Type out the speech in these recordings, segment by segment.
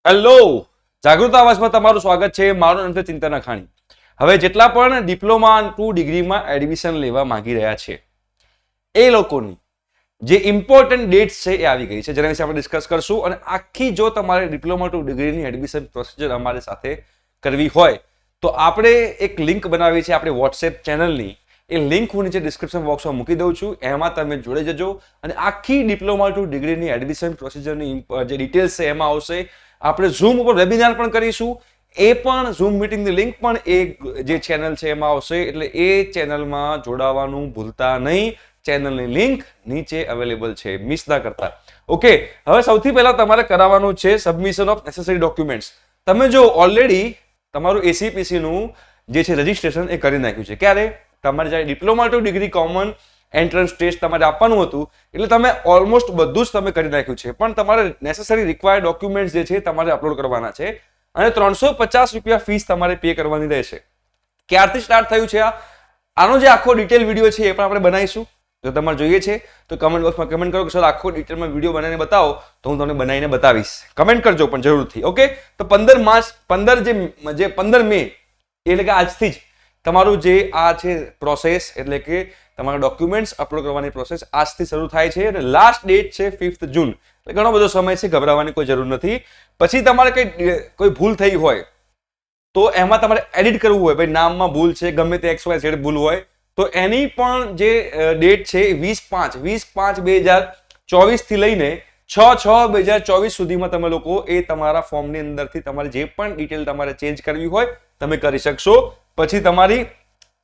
Hello, જાગૃત આવાજમાં તમારું સ્વાગત છે. મારું નામ છે ચિંતન અખાણી. હવે જેટલા પણ ડિપ્લોમા 2 ડિગ્રીમાં એડમિશન લેવા માંગી રહ્યા છે એ લોકોની જે ઇમ્પોર્ટન્ટ ડેટ્સ છે એ આવી ગઈ છે, જેના વિશે આપણે ડિસ્કસ કરશું. અને આખી જો તમારે ડિપ્લોમા 2 ડિગ્રીની એડમિશન પ્રોસિજર અમારી સાથે કરવી હોય તો આપણે એક લિંક બનાવી છે આપણી વોટ્સએપ ચેનલની. એ લિંક હું નીચે ડિસ્ક્રિપ્શન બોક્સમાં મૂકી દઉં છું. એમાં તમે જોડે જજો અને આખી ડિપ્લોમા 2 ડિગ્રીની એડમિશન પ્રોસિજરની જે ડિટેલ્સ છે એમાં આવશે. આપણે ઝૂમ ઉપર વેબિનાર પણ કરીશું. એ પણ ઝૂમ મીટિંગની લિંક પણ એ જે ચેનલ છે એમાં આવશે. એટલે એ ચેનલમાં જોડાવાનું ભૂલતા નહીં. ચેનલની લિંક નીચે અવેલેબલ છે, મિસ ના કરતા. ઓકે, હવે સૌથી પહેલા તમારે કરાવવાનું છે સબમિશન ઓફ નેસેસરી ડોક્યુમેન્ટ્સ. તમે જો ઓલરેડી તમારું એસીપીસી નું જે છે રજીસ્ટ્રેશન એ કરી નાખ્યું છે. ક્યારે? તમારે જ્યારે diploma 2 degree common entrance test તમારે આપવાનું હતું એટલે તમે ઓલમોસ્ટ બધું જ તમે કરી નાખ્યું છે. પણ તમારે નેસેસરી રિક્વાયર્ડ ડોક્યુમેન્ટ્સ જે છે તમારે અપલોડ કરવાના છે અને 350 રૂપિયા ફીસ તમારે પે કરવાની રહેશે. ક્યારથી સ્ટાર્ટ થયું છે આનો જે આખો ડિટેલ વિડીયો છે એ પણ આપણે બનાવીશું. જો તમારે જોઈએ છે તો કમેન્ટ બોક્સમાં કમેન્ટ કરો કે સર આખો ડિટેલમાં વિડીયો બનાવીને બતાવો, તો હું તમને બનાવીને બતાવીશ. કમેન્ટ કરજો પણ જરૂરથી. ઓકે, તો 15 મે એટલે કે આજથી જ તમારું જે આ છે પ્રોસેસ એટલે કે તમારા ડોક્યુમેન્ટ્સ અપલોડ કરવાની પ્રોસેસ આજથી શરૂ થાય છે અને લાસ્ટ ડેટ છે 5th જૂન. એટલે ઘણો બધો સમય છે, ગભરાવાની કોઈ જરૂર નથી. પછી તમારે કોઈ ભૂલ થઈ હોય તો એમાં તમારે એડિટ કરવું હોય, ભાઈ નામમાં ભૂલ છે, ગમે તે XYZ ભૂલ હોય તો એની પણ જે ડેટ છે 20/5/2024 થી લઈને 6/6/2024 સુધીમાં તમે લોકો એ તમારા ફોર્મની અંદરથી તમારે જે પણ ડિટેલ તમારે ચેન્જ કરવી હોય તમે કરી શકશો. પછી તમારી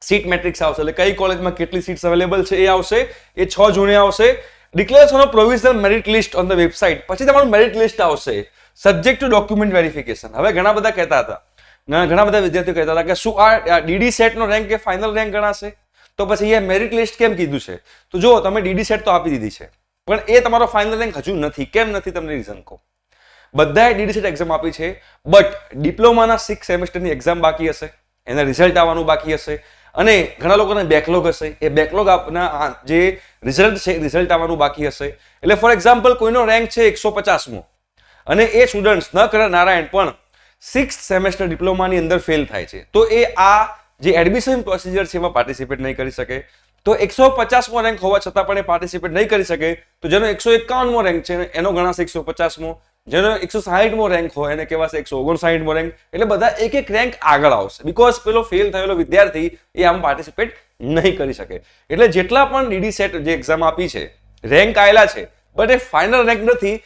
સીટ મેટ્રિક્સ આવશે, એટલે કઈ કોલેજમાં કેટલી સીટ્સ અવેલેબલ છે એ આવશે. એ 6 જૂને આવશે. Declaration of provisional merit list on the website. પછી તમારું મેરિટ લિસ્ટ આવશે સબ્જેક્ટ ટુ ડોક્યુમેન્ટ વેરિફિકેશન. હવે ઘણા બધા કહેતા હતા, ઘણા બધા વિદ્યાર્થીઓ કહેતા હતા કે શું આ ડીડી સેટ નો રેન્ક કે ફાઇનલ રેન્ક ગણાશે? તો પછી એ મેરિટ લિસ્ટ કેમ કીધું છે? તો જો તમે ડીડી સેટ તો આપી દીધી છે પણ એ તમારો ફાઇનલ રેન્ક હજુ નથી. કેમ નથી તમને રીઝન કહો. બધાએ ડીડી સેટ એક્ઝામ આપી છે બટ ડિપ્લોમાના 6 સેમેસ્ટરની એક્ઝામ બાકી હશે, એના રિઝલ્ટ આવવાનું બાકી હશે અને ઘણા લોકોને બેકલોગ હશે. એ બેકલોગ આપના જે રિઝલ્ટ છે રિઝલ્ટ આવવાનું બાકી હશે. એટલે ફોર એક્ઝામ્પલ કોઈનો રેન્ક છે 150મો અને એ સ્ટુડન્ટ્સ ન કરે નારાયણ પણ 6th સેમેસ્ટર ડિપ્લોમાની અંદર ફેલ થાય છે તો એ આ જે એડમિશન પ્રોસિજર છે એમાં પાર્ટિસિપેટ નહીં કરી શકે. તો 150મો રેન્ક હોવા છતાં પણ એ પાર્ટિસિપેટ નહીં કરી શકે તો જેનો 151મો રેન્ક છે એનો ગણાશે 150મો, જેનો 160મો રેન્ક હોય એને કહેવાશે 159મો રેન્ક. એટલે બધા એક એક રેન્ક આગળ આવશે બીકોઝ પેલો ફેલ થયેલો વિદ્યાર્થી એ આમ પાર્ટિસિપેટ નહીં કરી શકે. એટલે જેટલા પણ ડીડી સેટ જે એક્ઝામ આપી છે રેન્ક આવેલા છે બટ એ ફાઇનલ રેન્ક નથી.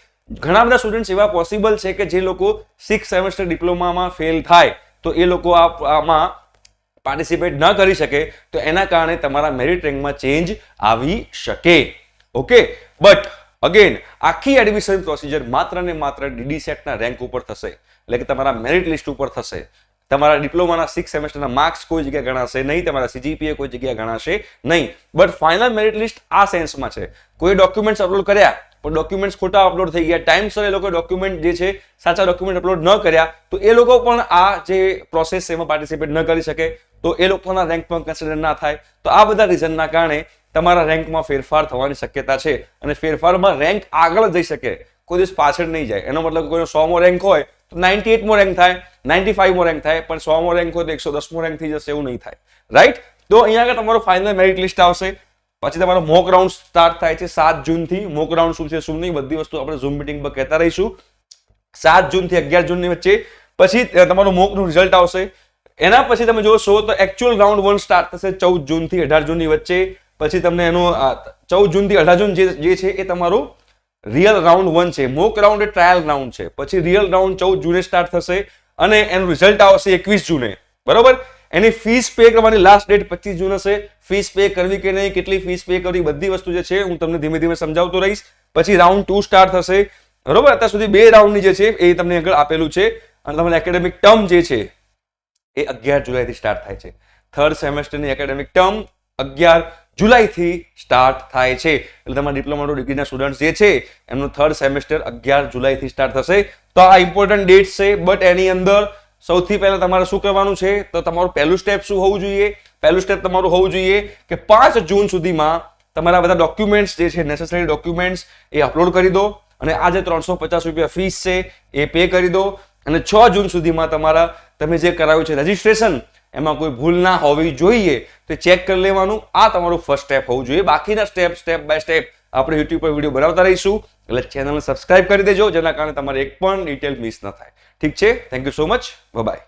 ઘણા બધા સ્ટુડન્ટ્સ એવા પોસિબલ છે કે જે લોકો 6 સેમેસ્ટર ડિપ્લોમામાં ફેલ થાય તો એ લોકો આમાં પાર્ટિસિપેટ ન કરી શકે તો એના કારણે તમારા મેરિટ રેન્કમાં ચેન્જ આવી શકે. ઓકે, બટ અગેન આખી એડમિશન પ્રોસિજર માત્ર ને માત્ર ડીડી સેટના રેન્ક ઉપર થશે. એટલે કે તમારા મેરિટ લિસ્ટ ઉપર થશે. તમારા ડિપ્લોમાના 6 સેમેસ્ટરના માર્ક્સ કોઈ જગ્યાએ ગણાશે નહીં, તમારા CGPA કોઈ જગ્યાએ ગણાશે નહીં. બટ ફાઇનલ મેરિટ લિસ્ટ આ સેન્સમાં છે કોઈ ડોક્યુમેન્ટ્સ અપલોડ કર્યા પણ ડોક્યુમેન્ટ્સ ખોટા અપલોડ થઈ ગયા, ટાઈમસર એ લોકો ડોક્યુમેન્ટ જે છે સાચા ડોક્યુમેન્ટ અપલોડ ન કર્યા તો એ લોકો પણ આ જે પ્રોસેસ છે એમાં પાર્ટિસિપેટ ન કરી શકે તો એ લોકોના રેન્ક પણ કન્સિડર ના થાય. તો આ બધા રીઝનના કારણે તમારા રેન્કમાં ફેરફાર થવાની શક્યતા છે અને ફેરફારમાં રેન્ક આગળ જઈ શકે, કોઈ દિવસ પાછળ નહીં જાય. એનો મતલબ કોઈનો 100મો રેન્ક હોય તો 98મો રેન્ક થાય, 95મો રેન્ક થાય, પણ 100મો રેન્ક હોય તો 110મો રેન્ક થઈ જશે, એવું નહીં થાય. રાઈટ? તો અહીંયા આગળ તમારું ફાઇનલ મેરિટ લિસ્ટ આવશે. પછી તમારો મોક રાઉન્ડ સ્ટાર્ટ થાય છે 7 જૂનથી. મોક રાઉન્ડ શું છે શું નહીં બધી વસ્તુ આપણે ઝૂમ મીટિંગ પર કહેતા રહીશું. 7 જૂનથી 11 જૂનની વચ્ચે પછી તમારું મોકનું રિઝલ્ટ આવશે. એના પછી તમે જોશો તો એકચ્યુઅલ રાઉન્ડ 1 સ્ટાર્ટ થશે 14 જૂનથી 18 જૂનની વચ્ચે. પછી તમને એનું 14 જૂનથી 18 જૂન જે છે એ તમારું રિયલ રાઉન્ડ 1 છે. મોક રાઉન્ડ એ ટ્રાયલ રાઉન્ડ છે. પછી રિયલ રાઉન્ડ 14 જૂને સ્ટાર્ટ થશે અને એનું રિઝલ્ટ આવશે 21 જૂને. બરોબર? એની ફીસ પે કરવાની લાસ્ટ ડેટ 25 જૂન હશે. ફીસ પે કરવી કે નહીં, કેટલી ફીસ પે કરવી, બધી વસ્તુ જે છે હું તમને ધીમે ધીમે સમજાવતો રહીશ. પછી રાઉન્ડ 2 સ્ટાર્ટ થશે. બરોબર? અત્યાર સુધી 2 રાઉન્ડની જે છે એ તમને આગળ આપેલું છે અને તમારી એકેડેમિક ટર્મ જે છે એ 11 જુલાઈથી સ્ટાર્ટ થાય છે. થર્ડ સેમેસ્ટરની એકેડેમિક ટર્મ 11 જુલાઈથી સ્ટાર્ટ થાય છે. એટલે તમારા ડિપ્લોમા 2 ડિગ્રીના સ્ટુડન્ટ્સ જે છે એમનું થર્ડ સેમેસ્ટર 11 જુલાઈથી સ્ટાર્ટ થશે. તો આ ઇમ્પોર્ટન્ટ ડેટ છે બટ એની અંદર સૌથી પહેલા તમારે શું કરવાનું છે તો તમારું પહેલું સ્ટેપ શું હોવું જોઈએ? પહેલું સ્ટેપ તમારું હોવું જોઈએ કે 5 જૂન સુધીમાં તમારા બધા ડોક્યુમેન્ટ્સ જે છે નેસેસરી ડોક્યુમેન્ટ્સ એ અપલોડ કરી દો અને આ જે 350 રૂપિયા ફીસ છે એ પે કરી દો. અને 6 જૂન સુધીમાં તમે જે કરાવ્યું છે રજીસ્ટ્રેશન એમાં કોઈ ભૂલ ના હોવી જોઈએ તો ચેક કરી લેવાનું. આ તમારું ફર્સ્ટ સ્ટેપ હોવું જોઈએ. બાકીના સ્ટેપ બાય સ્ટેપ આપણે યુટ્યુબ પર વિડીયો બનાવતા રહીશું, એટલે ચેનલને સબસ્ક્રાઇબ કરી દેજો, જેના કારણે તમારે એક પણ ડિટેલ મિસ ન થાય. ઠીક છે? Thank you so much. By.